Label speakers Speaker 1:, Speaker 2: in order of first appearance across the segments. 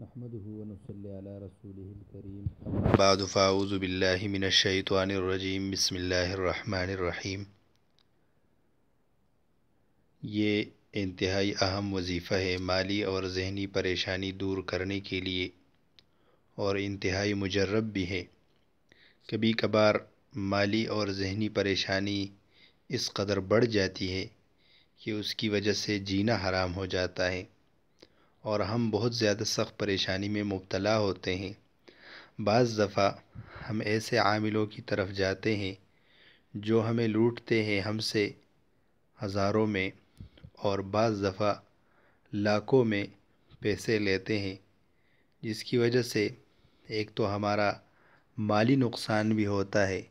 Speaker 1: نحمده ونصلي على رسوله الكريم اما بعد فاعوذ باللہ من الشیطان الرجیم بسم اللہ الرحمن الرحیم۔ یہ انتہائی اہم وظیفہ ہے مالی اور ذہنی پریشانی دور کرنے کے لیے، اور انتہائی مجرب بھی ہے۔ کبھی کبھار مالی اور ذہنی پریشانی اس قدر بڑھ جاتی ہے کہ اس کی وجہ سے جینا حرام ہو جاتا ہے، اور ہم بہت زیادہ سخت پریشانی میں مبتلا ہوتے ہیں۔ بعض دفعہ ہم ایسے عاملوں کی طرف جاتے ہیں جو ہمیں لوٹتے ہیں ہم سے ہزاروں میں، اور بعض دفعہ لاکھوں میں پیسے لیتے ہیں، جس کی وجہ سے ایک تو ہمارا مالی نقصان بھی ہوتا ہے،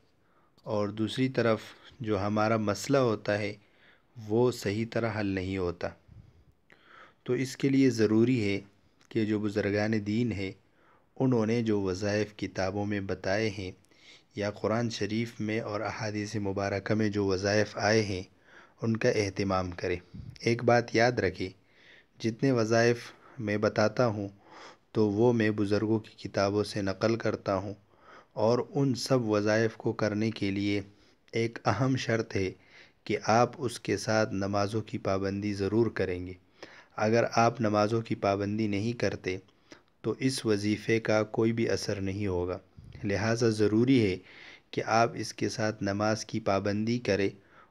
Speaker 1: اور دوسری طرف جو ہمارا مسئلہ ہوتا ہے وہ صحیح طرح حل نہیں ہوتا۔ تو اس کے لیے ضروری ہے کہ جو بزرگان دین ہے انہوں نے جو وظائف کتابوں میں بتائے ہیں یا قرآن شریف میں اور احادیث مبارکہ میں جو وظائف آئے ہیں ان کا اہتمام کرے۔ ایک بات یاد رکھے، جتنے وظائف میں بتاتا ہوں تو وہ میں بزرگوں کی کتابوں سے نقل کرتا ہوں، اور ان سب وظائف کو کرنے کے لیے ایک اہم شرط ہے کہ آپ اس کے ساتھ نمازوں کی پابندی ضرور کریں گے۔ اگر آپ نمازوں کی پابندی نہیں کرتے تو اس وظیفے کا کوئی بھی اثر نہیں ہوگا، لہٰذا ضروری ہے کہ آپ اس کے ساتھ نماز کی پابندی کریں۔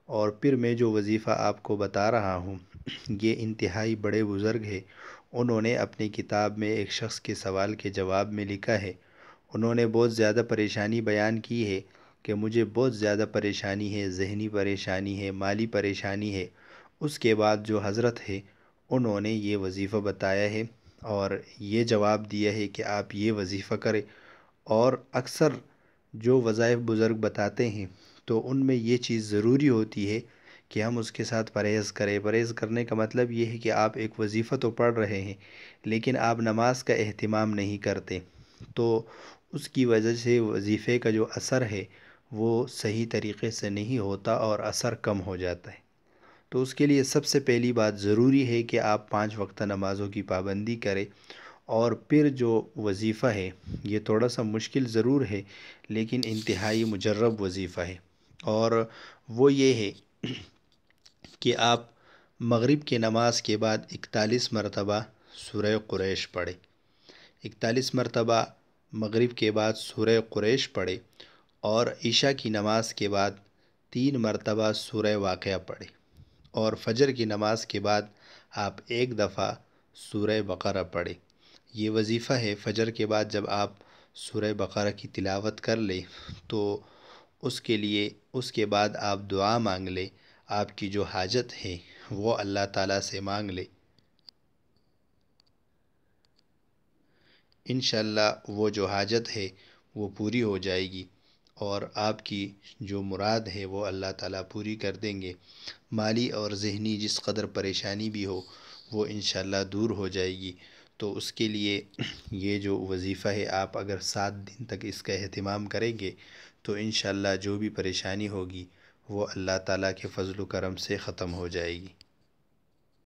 Speaker 1: اور پھر میں جو وظیفہ آپ کو بتا رہا ہوں یہ انتہائی بڑے بزرگ ہیں، انہوں نے اپنی کتاب میں ایک شخص کے سوال کے جواب میں لکھا ہے، انہوں نے بہت زیادہ پریشانی بیان کی ہے کہ مجھے بہت زیادہ پریشانی ہے، ذہنی پریشانی ہے، مالی پریشانی ہے۔ اس کے بعد جو حضرت ہے انہوں نے یہ وظیفہ بتایا ہے اور یہ جواب دیا ہے کہ آپ یہ وظیفہ کریں۔ اور اکثر جو وظائف بزرگ بتاتے ہیں تو ان میں یہ چیز ضروری ہوتی ہے کہ ہم اس کے ساتھ پرہیز کریں۔ پرہیز کرنے کا مطلب یہ ہے کہ آپ ایک وظیفہ تو پڑھ رہے ہیں لیکن آپ نماز کا اہتمام نہیں کرتے، تو اس کی وجہ سے وظیفے کا جو اثر ہے وہ صحیح طریقے سے نہیں ہوتا اور اثر کم ہو جاتا ہے۔ تو اس کے لیے سب سے پہلی بات ضروری ہے کہ آپ 5 وقتہ نمازوں کی پابندی کریں، اور پھر جو وظیفہ ہے یہ تھوڑا سا مشکل ضرور ہے لیکن انتہائی مجرب وظیفہ ہے، اور وہ یہ ہے کہ آپ مغرب کی نماز کے بعد 41 مرتبہ سورہ قریش پڑھیں۔ 41 مرتبہ مغرب کے بعد سورہ قریش پڑھیں، اور عشاء کی نماز کے بعد 3 مرتبہ سورہ واقعہ پڑھیں، اور فجر کی نماز کے بعد آپ ایک دفعہ سورہ بقرہ پڑھیں۔ یہ وظیفہ ہے، فجر کے بعد جب آپ سورہ بقرہ کی تلاوت کر لیں تو اس کے بعد آپ دعا مانگ لیں، آپ کی جو حاجت ہے وہ اللہ تعالیٰ سے مانگ لیں، انشاءاللہ وہ جو حاجت ہے وہ پوری ہو جائے گی، اور آپ کی جو مراد ہے وہ اللہ تعالیٰ پوری کر دیں گے۔ مالی اور ذہنی جس قدر پریشانی بھی ہو وہ انشاءاللہ دور ہو جائے گی۔ تو اس کے لیے یہ جو وظیفہ ہے آپ اگر 7 دن تک اس کا اہتمام کریں گے تو انشاءاللہ جو بھی پریشانی ہوگی وہ اللہ تعالیٰ کے فضل و کرم سے ختم ہو جائے گی۔